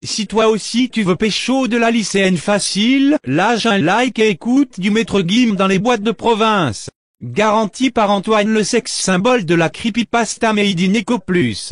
Si toi aussi tu veux pécho de la lycéenne facile, lâche un like et écoute du Maître Gims dans les boîtes de province. Garanti par Antoine, le sexe symbole de la creepypasta made in Eco Plus.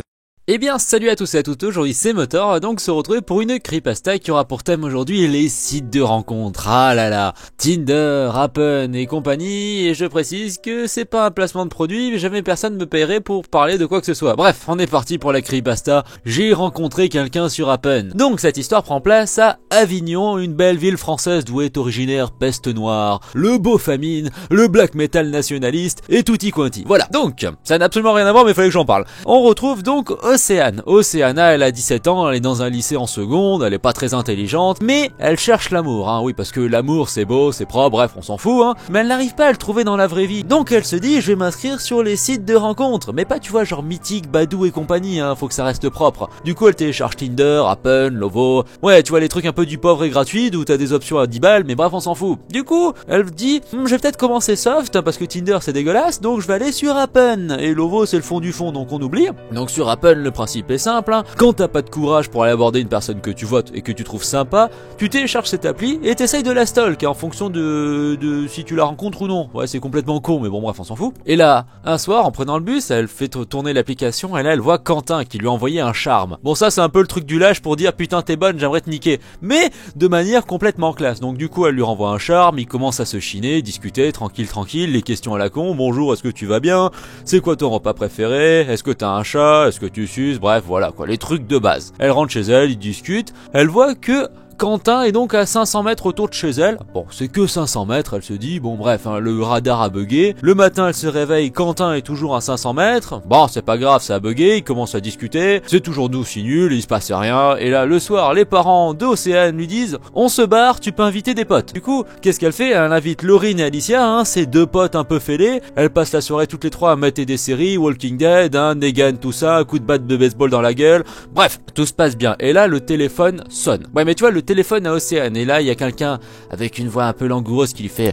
Eh bien salut à tous et à toutes, aujourd'hui c'est Motor, donc se retrouver pour une creepypasta qui aura pour thème aujourd'hui les sites de rencontres. Ah là là, Tinder, Happen et compagnie, et je précise que c'est pas un placement de produit, mais jamais personne me paierait pour parler de quoi que ce soit. Bref, on est parti pour la creepypasta, j'ai rencontré quelqu'un sur Happen. Donc cette histoire prend place à Avignon, une belle ville française d'où est originaire Peste Noire, le beau famine, le black metal nationaliste et tutti quanti. Voilà, donc ça n'a absolument rien à voir mais il fallait que j'en parle. On retrouve donc Océane. Océana, elle a 17 ans, elle est dans un lycée en seconde, elle est pas très intelligente, mais elle cherche l'amour, hein, oui, parce que l'amour c'est beau, c'est propre, bref, on s'en fout, hein, mais elle n'arrive pas à le trouver dans la vraie vie. Donc elle se dit, je vais m'inscrire sur les sites de rencontres, mais pas, tu vois, genre Mythique, Badoo et compagnie, hein, faut que ça reste propre. Du coup, elle télécharge Tinder, Happen, Lovo, ouais, tu vois, les trucs un peu du pauvre et gratuit, où t'as des options à 10 balles, mais bref, on s'en fout. Du coup, elle dit, je vais peut-être commencer soft, parce que Tinder c'est dégueulasse, donc je vais aller sur Happen, et Lovo c'est le fond du fond, donc on oublie. Donc sur Happen, le principe est simple, hein. Quand t'as pas de courage pour aller aborder une personne que tu votes et que tu trouves sympa, tu télécharges cette appli et t'essayes de la stalk, en fonction de si tu la rencontres ou non. Ouais, c'est complètement con, mais bon bref, on s'en fout. Et là, un soir, en prenant le bus, elle fait tourner l'application et là elle voit Quentin qui lui a envoyé un charme. Bon, ça c'est un peu le truc du lâche pour dire putain t'es bonne, j'aimerais te niquer, mais de manière complètement classe. Donc du coup elle lui renvoie un charme, il commence à se chiner, discuter, tranquille, les questions à la con, bonjour, est-ce que tu vas bien, c'est quoi ton repas préféré, est-ce que t'as un chat, est-ce que tu suces, bref voilà quoi, les trucs de base. Elle rentre chez elle, ils discutent, elle voit que Quentin est donc à 500 mètres autour de chez elle. Bon, c'est que 500 mètres, elle se dit, bon bref, hein, le radar a bugué. Le matin, elle se réveille, Quentin est toujours à 500 mètres. Bon, c'est pas grave, ça a bugué, ils commencent à discuter. C'est toujours nous si nul, il se passe rien. Et là, le soir, les parents d'Océane lui disent, on se barre, tu peux inviter des potes. Du coup, qu'est-ce qu'elle fait? Elle invite Laurine et Alicia, hein, ses deux potes un peu fêlés. Elle passe la soirée toutes les trois à mater des séries, Walking Dead, hein, Negan, tout ça, un coup de batte de baseball dans la gueule. Bref, tout se passe bien. Et là, le téléphone sonne. Ouais, mais tu vois, le téléphone à Océane, et là il y a quelqu'un avec une voix un peu langoureuse qui lui fait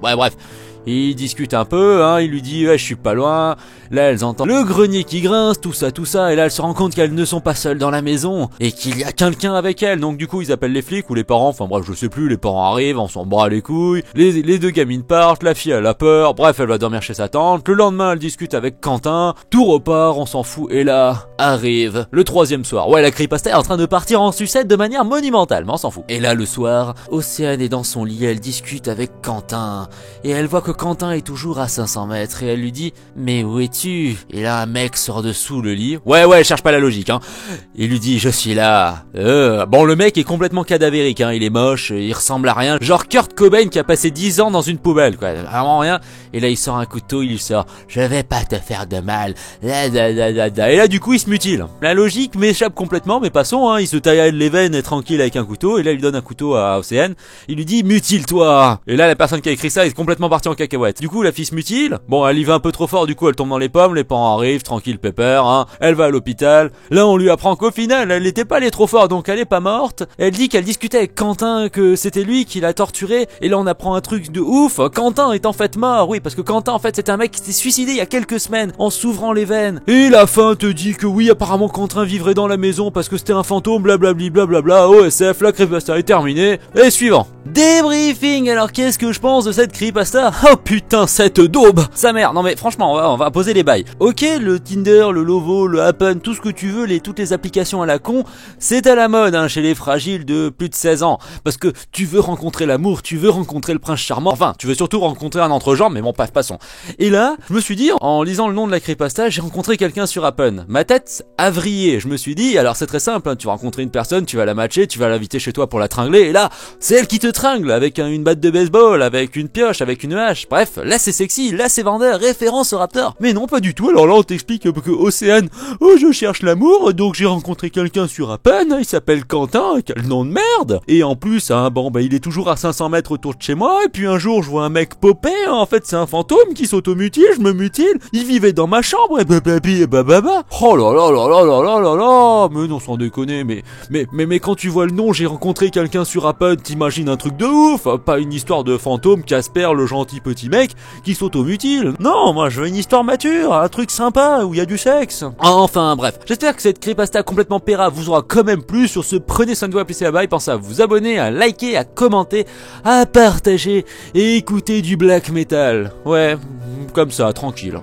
ouais bref, ils discutent un peu, hein, il lui dit ouais je suis pas loin. Là elles entendent le grenier qui grince, tout ça, et là elles se rendent compte qu'elles ne sont pas seules dans la maison et qu'il y a quelqu'un avec elles. Donc du coup ils appellent les flics ou les parents, enfin bref je sais plus, les parents arrivent, on s'en bat les couilles, les deux gamines partent, la fille elle a peur, bref elle va dormir chez sa tante. Le lendemain elle discute avec Quentin, tout repart, on s'en fout, et là arrive le troisième soir. Ouais, la creepypasta est en train de partir en sucette de manière monumentale, mais on s'en fout. Et là le soir, Océane est dans son lit, elle discute avec Quentin et elle voit que Quentin est toujours à 500 mètres et elle lui dit mais où es-tu? Et là un mec sort dessous le lit. Ouais, cherche pas la logique, hein. Il lui dit je suis là. Bon, le mec est complètement cadavérique, hein. Il est moche, il ressemble à rien, genre Kurt Cobain qui a passé 10 ans dans une poubelle, quoi, vraiment rien. Et là il sort un couteau, il sort je vais pas te faire de mal. Et là du coup il se mutile. La logique m'échappe complètement, mais passons, hein. Il se taille les veines tranquille avec un couteau, et là il donne un couteau à Océane. Il lui dit mutile-toi. Et là la personne qui a écrit ça est complètement partie en cacahuète. Du coup la fille se mutile. Bon, elle y va un peu trop fort, du coup elle tombe dans les pommes, les parents arrivent, tranquille pépère, hein. Elle va à l'hôpital. Là on lui apprend qu'au final elle était pas allée trop fort, donc elle est pas morte. Elle dit qu'elle discutait avec Quentin, que c'était lui qui l'a torturée, et là on apprend un truc de ouf. Quentin est en fait mort, oui, parce que Quentin en fait c'était un mec qui s'est suicidé il y a quelques semaines en s'ouvrant les veines. Et la fin te dit que oui, apparemment Quentin vivrait dans la maison parce que c'était un fantôme, blablabli blablabla. OSF, la creepypasta est terminée. Et suivant. Débriefing. Alors qu'est-ce que je pense de cette creepypasta? Oh putain, cette daube, sa mère. Non mais franchement, on va poser les bails. Ok, le Tinder, le Lovo, le Happen, tout ce que tu veux, toutes les applications à la con, c'est à la mode, hein, chez les fragiles de plus de 16 ans. Parce que tu veux rencontrer l'amour, tu veux rencontrer le prince charmant, enfin, tu veux surtout rencontrer un entre-genre, mais bon, passons. Et là, je me suis dit, en lisant le nom de la creepypasta, j'ai rencontré quelqu'un sur Happen. Ma tête a vrillé. Je me suis dit, alors c'est très simple, hein, tu vas rencontrer une personne, tu vas la matcher, tu vas l'inviter chez toi pour la tringler, et là, c'est elle qui te tringle, avec une batte de baseball, avec une pioche, avec une hache. Bref, là c'est sexy, là c'est vendeur, référence au Raptor. Mais non, pas du tout. Alors là on t'explique que Océane, oh je cherche l'amour, donc j'ai rencontré quelqu'un sur Happen, il s'appelle Quentin, quel nom de merde. Et en plus, hein, bon bah il est toujours à 500 mètres autour de chez moi, et puis un jour je vois un mec popper, hein, en fait c'est un fantôme qui s'automutile, je me mutile, il vivait dans ma chambre, et bababi et bababa. Oh là là là là là là là là, mais non sans déconner, mais quand tu vois le nom, j'ai rencontré quelqu'un sur Happen, t'imagines un truc truc de ouf, pas une histoire de fantôme Casper le gentil petit mec qui s'automutile. Non, moi je veux une histoire mature, un truc sympa où il y a du sexe. Enfin bref, j'espère que cette creepypasta complètement péra vous aura quand même plu. Sur ce, prenez soin de vous, à plus et à bye, pensez à vous abonner, à liker, à commenter, à partager et écouter du black metal. Ouais, comme ça, tranquille.